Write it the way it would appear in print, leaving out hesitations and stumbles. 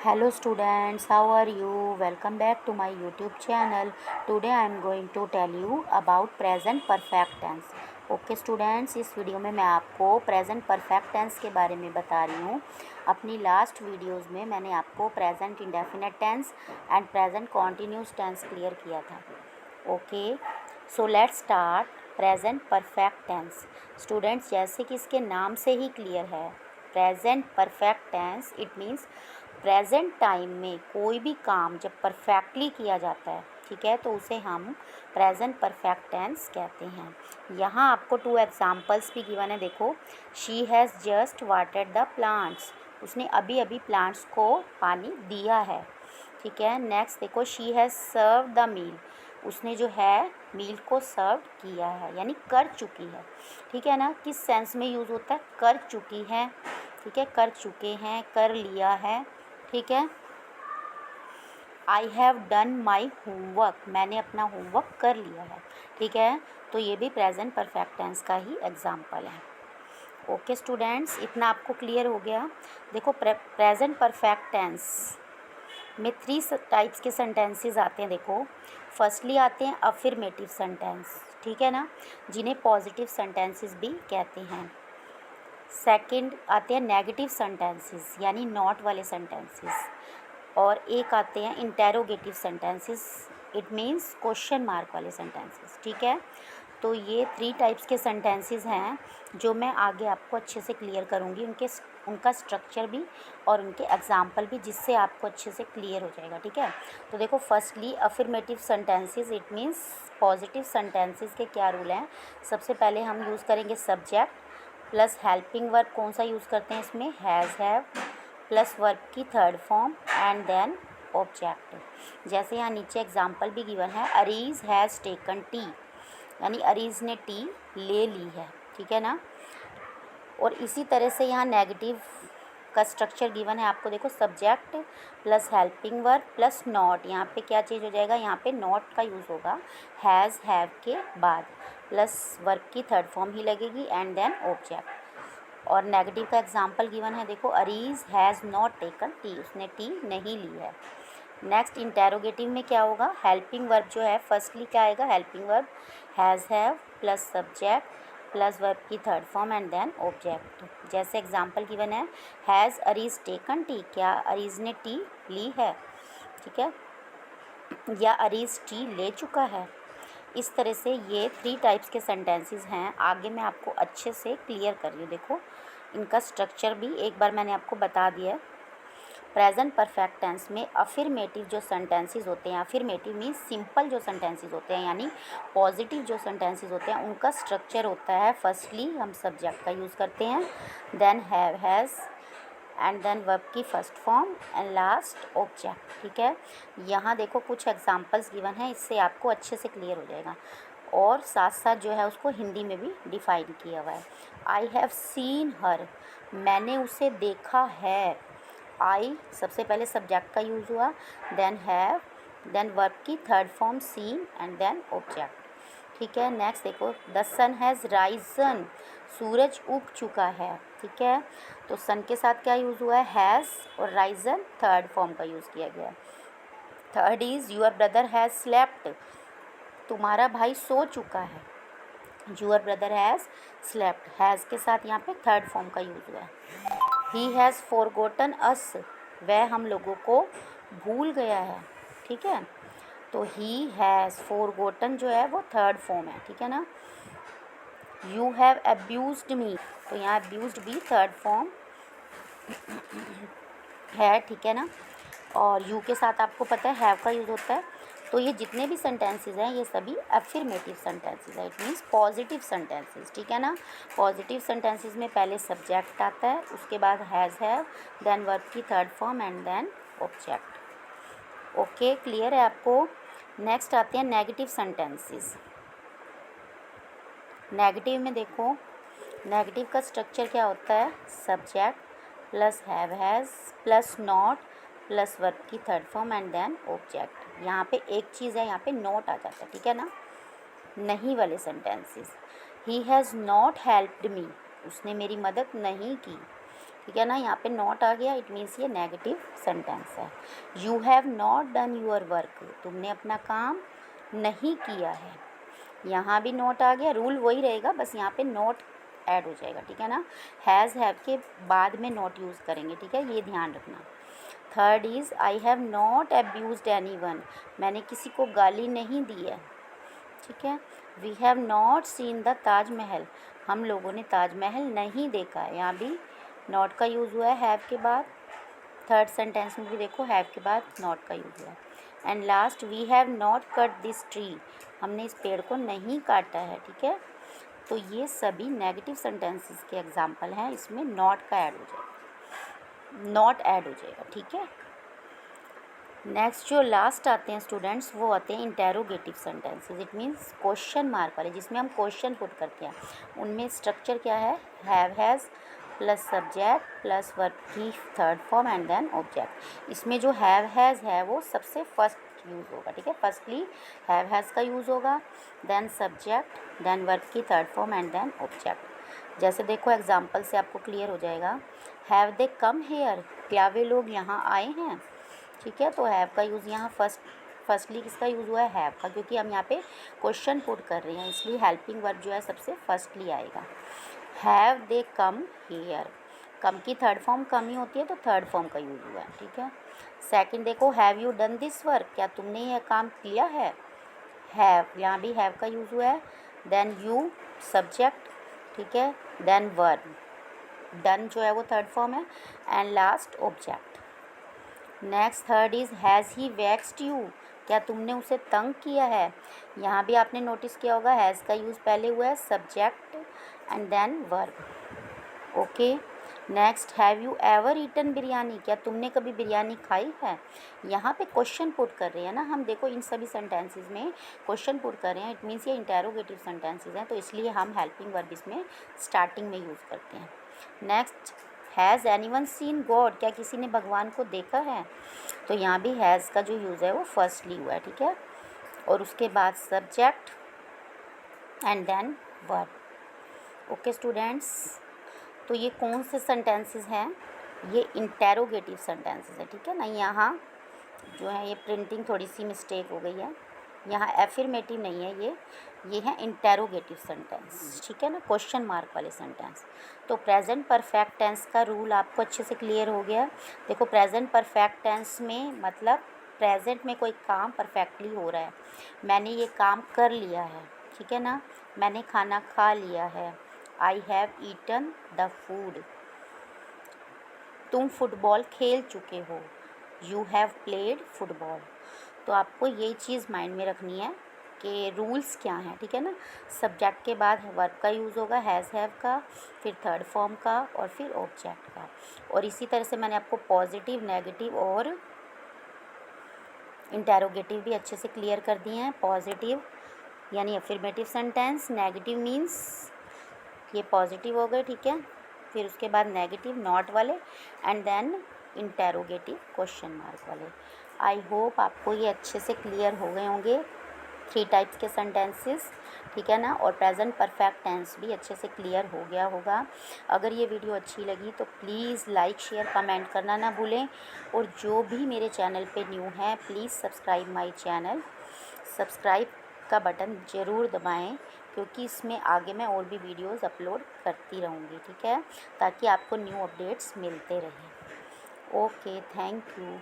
Hello students, how are you? Welcome back to my YouTube channel. Today I am going to tell you about present perfect tense. Okay students, इस video में मैं आपको present perfect tense के बारे में बता रही हूँ। अपनी लास्ट वीडियोस में मैंने आपको present indefinite tense and present continuous tense clear किया था। Okay, so let's start present perfect tense. Students, जैसे कि इसके नाम से ही क्लियर है, present perfect tense it means present time में कोई भी काम जब परफेक्टली किया जाता है, ठीक है, तो उसे हम प्रेजेंट परफेक्ट टेंस कहते हैं। यहाँ आपको 2 एग्जांपल्स भी गिवन है। देखो, she has just watered the plants, उसने अभी अभी प्लांट्स को पानी दिया है, ठीक है। नेक्स्ट देखो, she has serve the meal, उसने जो है मील को सर्व किया है, यानी कर चुकी है, ठीक है ना। किस सेंस में यूज़ होता है? कर चुकी है, ठीक है, कर चुके हैं, कर लिया है, ठीक है। I have done my homework, मैंने अपना होमवर्क कर लिया है, ठीक है। तो ये भी प्रेजेंट परफेक्ट टेंस का ही एग्जाम्पल है। ओके स्टूडेंट्स, इतना आपको क्लियर हो गया। देखो, प्रेजेंट परफेक्ट टेंस में 3 टाइप्स के सेंटेंसेस आते हैं। देखो, फर्स्टली आते हैं अफर्मेटिव सेंटेंस, ठीक है ना, जिन्हें पॉजिटिव सेंटेंसेस भी कहते हैं। सेकंड आते हैं नेगेटिव सेंटेंसेस, यानी नॉट वाले सेंटेंसेस। और एक आते हैं interrogative sentences, it means question mark वाले सेंटेंसेस, ठीक है। तो ये 3 टाइप्स के सेंटेंसेस हैं जो मैं आगे आपको अच्छे से क्लियर करूँगी, उनका स्ट्रक्चर भी और उनके एग्जाम्पल भी, जिससे आपको अच्छे से क्लियर हो जाएगा, ठीक है। तो देखो, firstly affirmative sentences it means positive sentences के क्या रूल हैं। सबसे पहले हम यूज़ करेंगे सब्जेक्ट प्लस हेल्पिंग वर्ब। कौन सा यूज़ करते हैं इसमें? हैज़, हैव प्लस वर्ब की third form and then object. जैसे यहाँ नीचे एग्जाम्पल भी गिवन है, अरीज हैज़ टेकन टी, यानी अरीज ने टी ले ली है, ठीक है ना। और इसी तरह से यहाँ नेगेटिव का स्ट्रक्चर गिवन है आपको। देखो, subject plus helping verb plus not, यहाँ पे क्या चीज़ हो जाएगा? यहाँ पे नॉट का यूज़ होगा हैज़ हैव के बाद, प्लस वर्ब की थर्ड फॉर्म ही लगेगी एंड देन ऑब्जेक्ट। और नेगेटिव का एग्जाम्पल गिवन है। देखो, Areej has not taken T, उसने टी नहीं ली है। नेक्स्ट इंटेरोगेटिव में क्या होगा? हेल्पिंग वर्ब जो है, फर्स्टली क्या आएगा? Helping verb has, have plus subject plus verb की third form and then object. जैसे एग्जाम्पल गिवन है, हैज़ अरीज टेकन टी, क्या अरीज ने टी ली है, ठीक है, या अरीज टी ले चुका है। इस तरह से ये 3 टाइप्स के सेंटेंसेस हैं। आगे मैं आपको अच्छे से क्लियर कर रही हूँ। देखो, इनका स्ट्रक्चर भी एक बार मैंने आपको बता दिया है। प्रेजेंट परफेक्ट टेंस में अफर्मेटिव जो सेंटेंसेस होते हैं, अफर्मेटिव मीन्स सिंपल जो सेंटेंसेस होते हैं, यानी पॉजिटिव जो सेंटेंसेस होते हैं, उनका स्ट्रक्चर होता है, फर्स्टली हम सब्जेक्ट का यूज़ करते हैं, then have, has and then verb की first form and last object, ठीक है। यहाँ देखो, कुछ एग्जांपल्स गिवन है, इससे आपको अच्छे से क्लियर हो जाएगा। और साथ साथ जो है उसको हिंदी में भी डिफाइन किया हुआ है। आई हैव सीन हर, मैंने उसे देखा है। आई सबसे पहले सब्जेक्ट का यूज़ हुआ, देन हैव, देन वर्ब की third form seen and then object, ठीक है। नेक्स्ट देखो, द सन हैज़ राइजन, सूरज उग चुका है, ठीक है। तो सन के साथ क्या यूज़ हुआ है? हैज़, और राइजन थर्ड फॉर्म का यूज़ किया गया। Third is your brother has slept, तुम्हारा भाई सो चुका है। Your brother has slept, has के साथ यहाँ पे थर्ड फॉर्म का यूज़ हुआ है। ही हैज़ फॉरगॉटन अस, वह हम लोगों को भूल गया है, ठीक है। तो ही हैज़ फॉरगॉटन जो है वो थर्ड फॉर्म है, ठीक है ना। यू हैव अब्यूज्ड मी, तो यहाँ अब्यूज्ड भी थर्ड फॉर्म है, ठीक है ना। और यू के साथ आपको पता है हैव का यूज़ होता है। तो ये जितने भी सेंटेंसेस हैं ये सभी अफर्मेटिव सेंटेंसेस है, इट मीन्स पॉजिटिव सेंटेंसेस, ठीक है ना। पॉजिटिव सेंटेंसेस में पहले सब्जेक्ट आता है, उसके बाद हैज़, हैव, देन वर्ब की third form and then object. Okay, clear है आपको। नेक्स्ट आते हैं नेगेटिव सेंटेंसेस। नेगेटिव में देखो, नेगेटिव का स्ट्रक्चर क्या होता है? Subject plus have, has plus not plus verb की third form and then object. यहाँ पे एक चीज़ है, यहाँ पे नॉट आ जाता है, ठीक है ना। नहीं वाले sentences, he has not helped me, उसने मेरी मदद नहीं की। ठीक है ना। यहाँ पे नॉट आ गया, इट मीन्स ये नेगेटिव सेंटेंस है। You have not done your work, तुमने अपना काम नहीं किया है। यहाँ भी नॉट आ गया, रूल वही रहेगा, बस यहाँ पे नॉट ऐड हो जाएगा, ठीक है ना। हैज़ हैव के बाद में नॉट यूज़ करेंगे, ठीक है, ये ध्यान रखना। Third is I have not abused anyone, मैंने किसी को गाली नहीं दी है, ठीक है। We have not seen the Taj Mahal, हम लोगों ने ताजमहल नहीं देखा है। यहाँ भी नॉट का यूज़ हुआ है हैव के बाद। थर्ड सेंटेंस में भी देखो हैव के बाद नॉट का यूज़ हुआ है। And last, we have not cut this tree, हमने इस पेड़ को नहीं काटा है, ठीक है। तो ये सभी नेगेटिव सेंटेंसेस के एग्जाम्पल हैं, इसमें नॉट का ऐड हो जाएगा, नॉट ऐड हो जाएगा, ठीक है। नेक्स्ट जो लास्ट आते हैं स्टूडेंट्स, वो आते हैं interrogative sentences. It means question mark वाले, जिसमें हम क्वेश्चन पुट करते हैं। उनमें स्ट्रक्चर क्या है, have has plus subject plus verb की third form and then object. इसमें जो हैव हैज़ है वो सबसे फर्स्ट यूज़ होगा, ठीक है। फर्स्टली हैव हैज़ का यूज़ होगा, देन सब्जेक्ट, देन वर्ब की third form and then object. जैसे देखो एग्जाम्पल से आपको क्लियर हो जाएगा। हैव दे कम हेयर, क्या वे लोग यहाँ आए हैं, ठीक है। तो हैव का यूज़ यहाँ फर्स्टली किसका यूज़ हुआ है, हैव का, क्योंकि हम यहाँ पे क्वेश्चन पुट कर रहे हैं, इसलिए हेल्पिंग वर्ब जो है सबसे फर्स्टली आएगा। हैव दे कम हेयर, कम की थर्ड फॉर्म कम ही होती है, तो थर्ड फॉर्म का यूज़ हुआ है, ठीक है। सेकंड देखो, have you done this work, क्या तुमने यह काम किया है, हैव, यहाँ भी हैव का यूज़ हुआ है। देन यू सब्जेक्ट, ठीक है, देन वर्ब, डन जो है वो थर्ड फॉर्म है, and last object. Next third is has he vaxxed you, क्या तुमने उसे तंग किया है। यहाँ भी आपने नोटिस किया होगा हैज़ का यूज़ पहले हुआ है, subject and then verb, okay. Next, have you ever eaten biryani, क्या तुमने कभी बिरयानी खाई है। यहाँ पे क्वेश्चन पुट कर रहे हैं ना हम, देखो इन सभी सेंटेंसेस में क्वेश्चन पुट कर रहे हैं, इट मीन्स ये इंटेरोगेटिव सेंटेंसेस हैं, तो इसलिए हम हेल्पिंग वर्ब इसमें स्टार्टिंग में यूज़ करते हैं। Next, has anyone seen God, क्या किसी ने भगवान को देखा है। तो यहाँ भी हैज़ का जो यूज़ है वो फर्स्टली हुआ है, ठीक है। और उसके बाद subject and then verb, okay students. तो ये कौन से सेंटेंसेस हैं, ये इंटेरोगेटिव सेंटेंसेस है, ठीक है ना। यहाँ जो है ये प्रिंटिंग थोड़ी सी मिस्टेक हो गई है, यहाँ एफर्मेटिव नहीं है, ये है इंटेरोगेटिव सेंटेंस, ठीक है ना, क्वेश्चन मार्क वाले सेंटेंस। तो प्रेजेंट परफेक्ट टेंस का रूल आपको अच्छे से क्लियर हो गया। देखो प्रेजेंट परफेक्ट टेंस में मतलब प्रेजेंट में कोई काम परफेक्टली हो रहा है, मैंने ये काम कर लिया है, ठीक है ना, मैंने खाना खा लिया है, I have eaten the food, तुम फुटबॉल खेल चुके हो, यू हैव प्लेड फुटबॉल। तो आपको ये चीज़ माइंड में रखनी है कि रूल्स क्या हैं, ठीक है ना। सब्जेक्ट के बाद वर्ब का यूज़ होगा, हैज़ हैव का, फिर थर्ड फॉर्म का और फिर ऑब्जेक्ट का। और इसी तरह से मैंने आपको पॉजिटिव, नेगेटिव और इंटेरोगेटिव भी अच्छे से क्लियर कर दिए हैं। पॉजिटिव यानी अफर्मेटिव सेंटेंस, नेगेटिव मीन्स ये पॉजिटिव हो गए, ठीक है। फिर उसके बाद नेगेटिव नॉट वाले, and then interrogative question mark वाले। आई होप आपको ये अच्छे से क्लियर हो गए होंगे 3 टाइप्स के सेंटेंसेस, ठीक है ना। और प्रेजेंट परफेक्ट टेंस भी अच्छे से क्लियर हो गया होगा। अगर ये वीडियो अच्छी लगी तो प्लीज़ लाइक शेयर कमेंट करना ना भूलें। और जो भी मेरे चैनल पे न्यू हैं please subscribe my channel, subscribe का बटन ज़रूर दबाएं, क्योंकि इसमें आगे मैं और भी वीडियोस अपलोड करती रहूँगी, ठीक है, ताकि आपको न्यू अपडेट्स मिलते रहें। Okay, thank you.